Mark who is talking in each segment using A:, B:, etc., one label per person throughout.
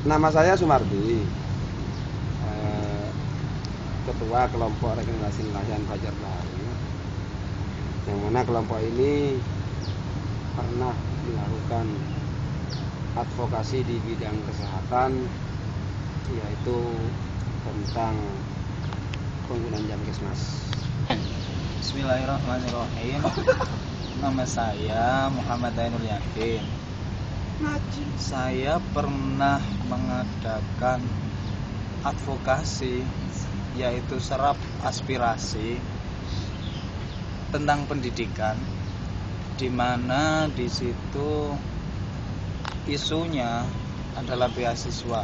A: Nama saya Sumardi, Ketua Kelompok Regenerasi Nelayan Fajar Bahari, yang mana kelompok ini pernah melakukan advokasi di bidang kesehatan, yaitu tentang penggunaan Jamkesmas.
B: Bismillahirrahmanirrahim. Nama saya Muhammad Ainul Yakin. Saya pernah mengadakan advokasi, yaitu serap aspirasi tentang pendidikan, di mana di situ isunya adalah beasiswa.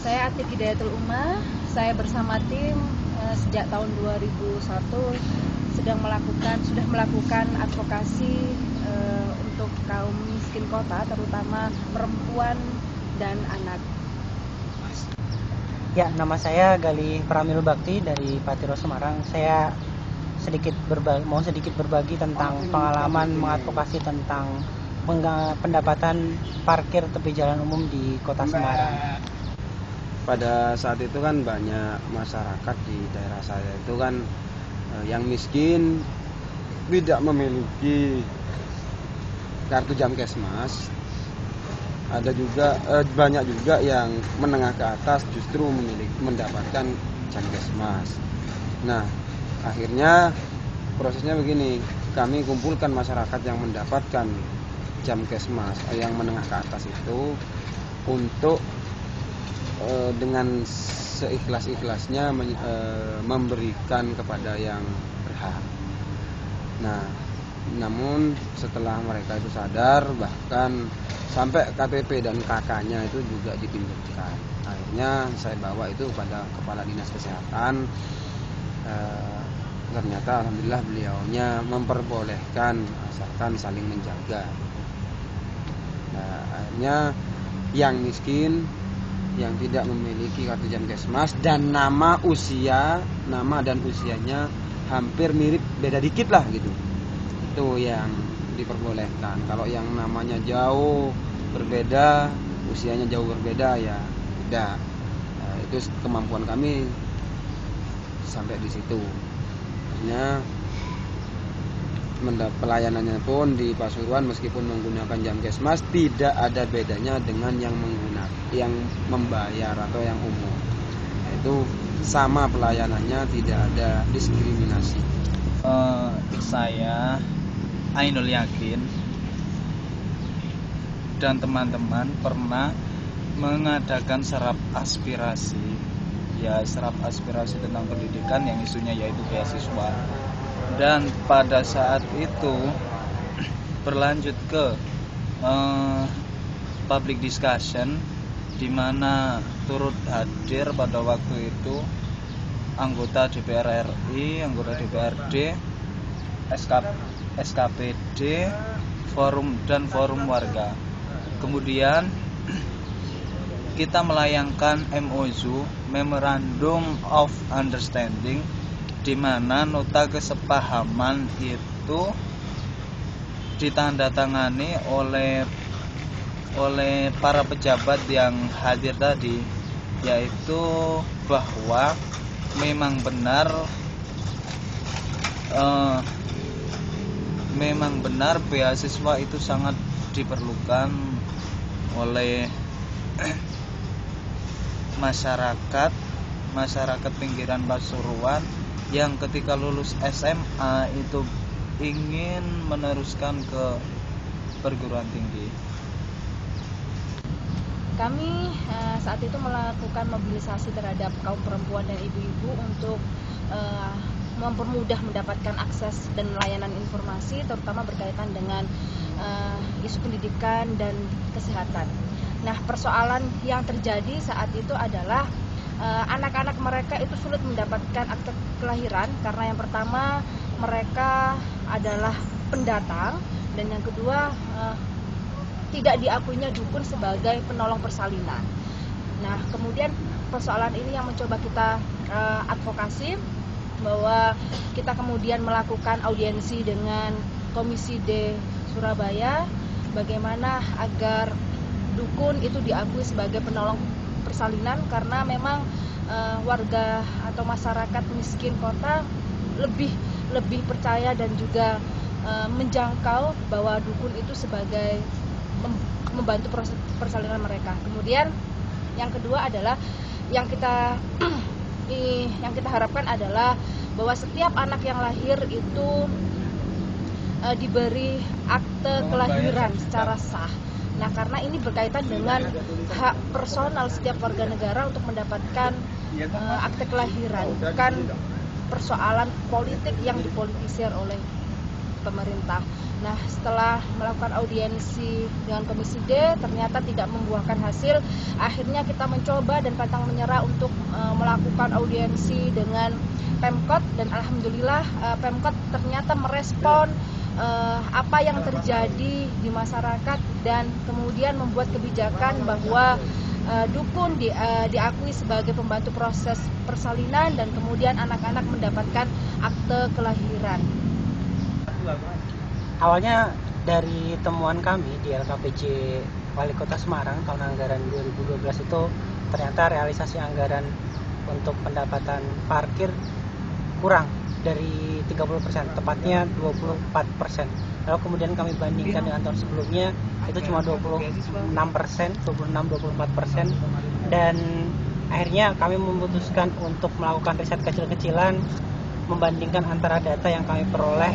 C: Saya Atik Hidayatul Umah. Saya bersama tim sejak tahun 2001 sudah melakukan advokasi untuk kaum miskin kota, terutama perempuan dan anak.
D: Ya, nama saya Galih Pramil Bakti dari Patiro Semarang. Saya mau sedikit berbagi tentang pengalaman mengadvokasi tentang pendapatan parkir tepi jalan umum di Kota Semarang.
A: Pada saat itu kan banyak masyarakat di daerah saya itu kan yang miskin, tidak memiliki kartu Jamkesmas. Ada juga banyak juga yang menengah ke atas justru mendapatkan Jamkesmas. Nah, akhirnya prosesnya begini, kami kumpulkan masyarakat yang mendapatkan Jamkesmas yang menengah ke atas itu untuk dengan seikhlas-ikhlasnya memberikan kepada yang berhak. Nah, namun setelah mereka itu sadar, bahkan sampai KTP dan KK-nya itu juga dipinjamkan. Akhirnya saya bawa itu pada Kepala Dinas Kesehatan. Ternyata alhamdulillah beliaunya memperbolehkan asalkan saling menjaga. Nah, akhirnya yang miskin, yang tidak memiliki kartu Jamkesmas dan nama dan usianya hampir mirip, beda dikit lah gitu, itu yang diperbolehkan. Kalau yang namanya jauh berbeda, usianya jauh berbeda, ya tidak. Itu kemampuan kami sampai di situ. Artinya pelayanannya pun di Pasuruan meskipun menggunakan Jamkesmas tidak ada bedanya dengan yang membayar atau yang umum. Itu sama pelayanannya, tidak ada diskriminasi.
B: Saya Ainul Yakin dan teman-teman pernah mengadakan serap aspirasi tentang pendidikan yang isunya yaitu beasiswa. Dan pada saat itu berlanjut ke public discussion, di mana turut hadir pada waktu itu anggota DPR RI, anggota DPRD, SKPD, forum warga. Kemudian kita melayangkan MOU, Memorandum of Understanding, di mana nota kesepahaman itu ditandatangani oleh para pejabat yang hadir tadi, yaitu bahwa memang benar beasiswa itu sangat diperlukan oleh masyarakat pinggiran Pasuruan yang ketika lulus SMA itu ingin meneruskan ke perguruan tinggi.
C: Kami saat itu melakukan mobilisasi terhadap kaum perempuan dan ibu-ibu untuk mempermudah mendapatkan akses dan layanan informasi, terutama berkaitan dengan isu pendidikan dan kesehatan. Nah, persoalan yang terjadi saat itu adalah anak-anak mereka itu sulit mendapatkan akte kelahiran karena yang pertama mereka adalah pendatang dan yang kedua tidak diakuinya dukun sebagai penolong persalinan. Nah, kemudian persoalan ini yang mencoba kita advokasi, bahwa kita kemudian melakukan audiensi dengan Komisi D Surabaya, bagaimana agar dukun itu diakui sebagai penolong persalinan, karena memang warga atau masyarakat miskin kota lebih percaya dan juga menjangkau bahwa dukun itu sebagai membantu proses persalinan mereka. Kemudian yang kedua adalah yang kita harapkan adalah bahwa setiap anak yang lahir itu diberi akte kelahiran secara sah. Nah, karena ini berkaitan dengan hak personal setiap warga negara untuk mendapatkan akte kelahiran, bukan persoalan politik yang dipolitisir oleh pemerintah. Nah, setelah melakukan audiensi dengan Komisi D ternyata tidak membuahkan hasil. Akhirnya kita mencoba dan pantang menyerah untuk melakukan audiensi dengan Pemkot, dan alhamdulillah Pemkot ternyata merespon apa yang terjadi di masyarakat dan kemudian membuat kebijakan bahwa dukun diakui sebagai pembantu proses persalinan dan kemudian anak-anak mendapatkan akte kelahiran.
D: Awalnya dari temuan kami di LKPJ Wali Kota Semarang tahun anggaran 2012 itu ternyata realisasi anggaran untuk pendapatan parkir kurang dari 30%, tepatnya 24%. Lalu kemudian kami bandingkan dengan tahun sebelumnya itu cuma 26%, 24%, dan akhirnya kami memutuskan untuk melakukan riset kecil-kecilan membandingkan antara data yang kami peroleh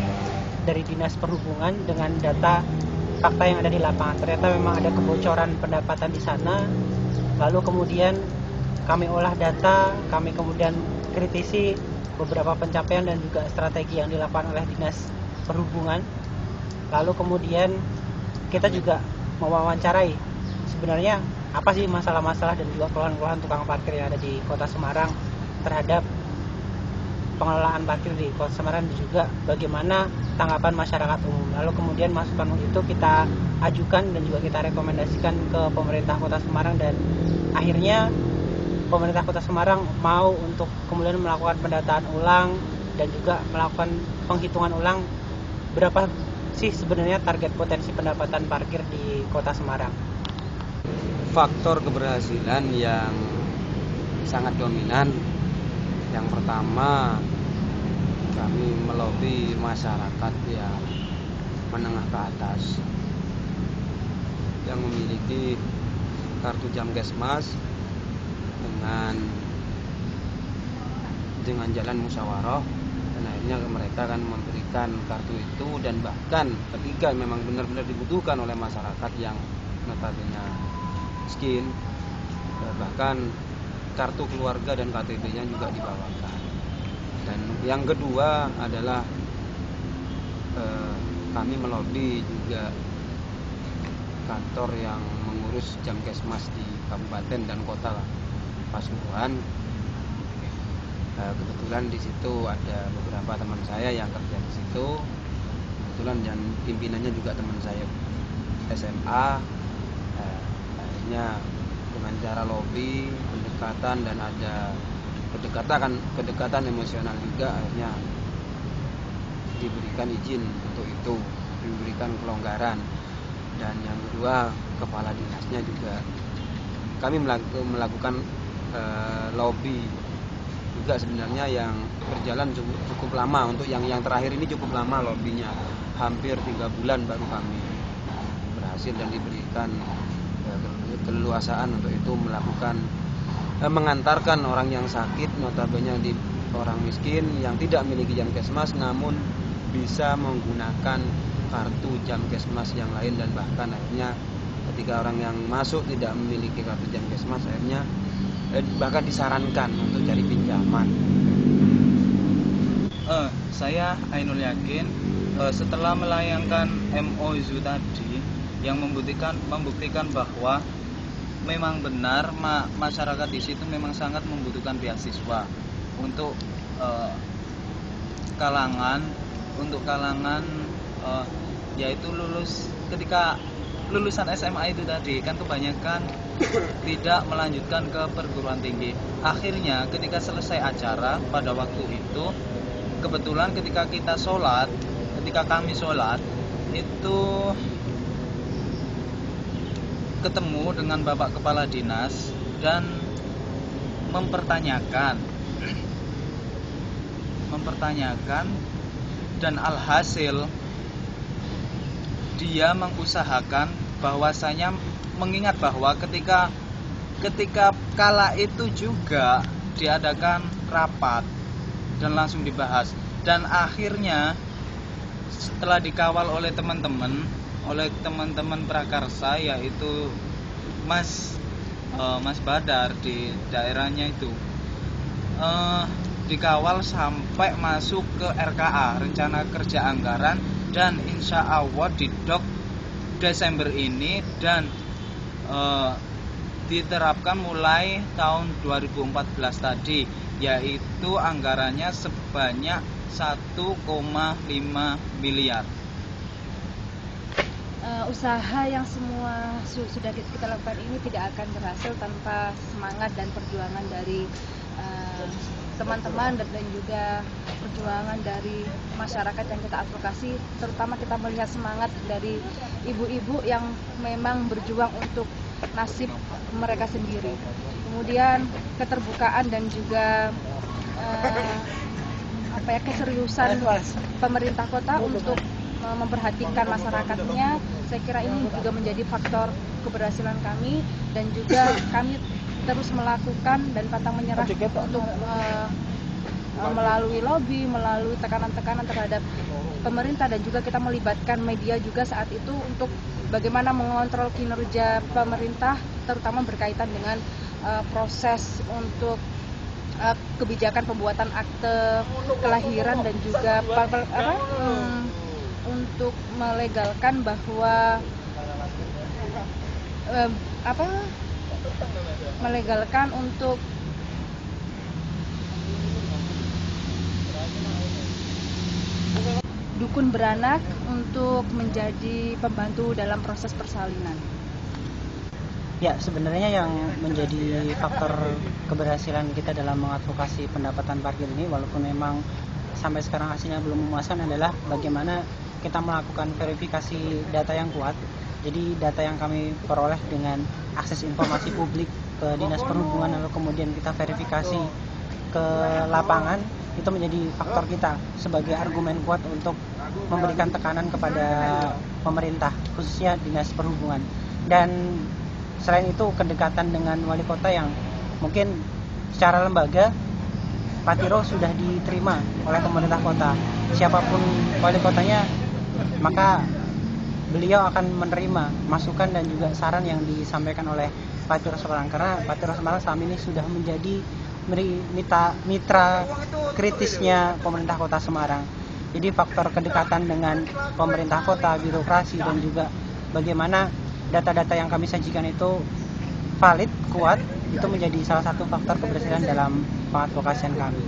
D: dari Dinas Perhubungan dengan data fakta yang ada di lapangan. Ternyata memang ada kebocoran pendapatan di sana. Lalu kemudian kami olah data, kami kemudian kritisi beberapa pencapaian dan juga strategi yang dilakukan oleh Dinas Perhubungan. Lalu kemudian kita juga mewawancarai sebenarnya apa sih masalah-masalah dan juga keluhan-keluhan tukang parkir yang ada di Kota Semarang terhadap pengelolaan parkir di Kota Semarang, dan juga bagaimana tanggapan masyarakat umum. Lalu kemudian masukan itu kita ajukan dan juga kita rekomendasikan ke pemerintah Kota Semarang, dan akhirnya pemerintah Kota Semarang mau untuk kemudian melakukan pendataan ulang dan juga melakukan penghitungan ulang berapa sih sebenarnya target potensi pendapatan parkir di Kota Semarang.
A: Faktor keberhasilan yang sangat dominan, yang pertama kami melobi masyarakat yang menengah ke atas yang memiliki kartu Jamkesmas dengan jalan musyawarah, dan akhirnya mereka akan memberikan kartu itu, dan bahkan ketika memang benar-benar dibutuhkan oleh masyarakat yang notabene miskin, bahkan kartu keluarga dan KTP-nya juga dibawakan. Dan yang kedua adalah kami melobi juga kantor yang mengurus Jamkesmas di kabupaten dan kota Pasuruan. Kebetulan di situ ada beberapa teman saya yang kerja di situ, kebetulan, dan pimpinannya juga teman saya SMA. Akhirnya dengan cara lobby, pendekatan, dan ada kedekatan emosional juga, akhirnya diberikan izin untuk itu, diberikan kelonggaran. Dan yang kedua, kepala dinasnya juga kami melakukan lobby juga sebenarnya, yang berjalan cukup lama. Untuk yang terakhir ini cukup lama lobbynya, hampir 3 bulan baru kami berhasil dan diberikan keleluasaan untuk itu melakukan mengantarkan orang yang sakit, notabene di orang miskin yang tidak memiliki Jamkesmas namun bisa menggunakan kartu Jamkesmas yang lain, dan bahkan akhirnya ketika orang yang masuk tidak memiliki kartu Jamkesmas akhirnya bahkan disarankan untuk cari pinjaman.
B: Saya Ainul Yakin, setelah melayangkan MOU tadi yang membuktikan bahwa memang benar masyarakat di situ memang sangat membutuhkan beasiswa untuk kalangan yaitu ketika lulusan SMA itu tadi kan kebanyakan tidak melanjutkan ke perguruan tinggi. Akhirnya ketika selesai acara pada waktu itu, kebetulan ketika kami sholat itu ketemu dengan Bapak Kepala Dinas dan mempertanyakan dan alhasil dia mengusahakan bahwasanya mengingat bahwa ketika kala itu juga diadakan rapat dan langsung dibahas, dan akhirnya setelah dikawal oleh teman-teman prakarsa, yaitu Mas Badar di daerahnya itu, dikawal sampai masuk ke RKA, rencana kerja anggaran, dan insya Allah didok Desember ini, dan diterapkan mulai tahun 2014 tadi, yaitu anggarannya sebanyak 1,5 miliar.
C: Usaha yang semua sudah kita lakukan ini tidak akan berhasil tanpa semangat dan perjuangan dari teman-teman dan juga perjuangan dari masyarakat yang kita advokasi. Terutama kita melihat semangat dari ibu-ibu yang memang berjuang untuk nasib mereka sendiri. Kemudian keterbukaan dan juga keseriusan pemerintah kota untuk memperhatikan masyarakatnya, saya kira ini juga menjadi faktor keberhasilan kami, dan juga kami terus melakukan dan pantang menyerah untuk melalui lobby, melalui tekanan-tekanan terhadap pemerintah, dan juga kita melibatkan media juga saat itu untuk bagaimana mengontrol kinerja pemerintah, terutama berkaitan dengan proses untuk kebijakan pembuatan akte kelahiran dan juga untuk melegalkan bahwa melegalkan untuk dukun beranak untuk menjadi pembantu dalam proses persalinan.
D: Ya, sebenarnya yang menjadi faktor keberhasilan kita dalam mengadvokasi pendapatan parkir ini, walaupun memang sampai sekarang hasilnya belum memuaskan, adalah bagaimana kita melakukan verifikasi data yang kuat. Jadi data yang kami peroleh dengan akses informasi publik ke Dinas Perhubungan, lalu kemudian kita verifikasi ke lapangan, itu menjadi faktor kita sebagai argumen kuat untuk memberikan tekanan kepada pemerintah, khususnya Dinas Perhubungan. Dan selain itu, kedekatan dengan wali kota yang mungkin secara lembaga Patiro sudah diterima oleh pemerintah kota. Siapapun wali kotanya, maka beliau akan menerima masukan dan juga saran yang disampaikan oleh Patiro Semarang, karena Patiro Semarang saat ini sudah menjadi mitra kritisnya pemerintah kota Semarang. Jadi faktor kedekatan dengan pemerintah kota, birokrasi, dan juga bagaimana data-data yang kami sajikan itu valid, kuat, itu menjadi salah satu faktor keberhasilan dalam pengadvokasian kami.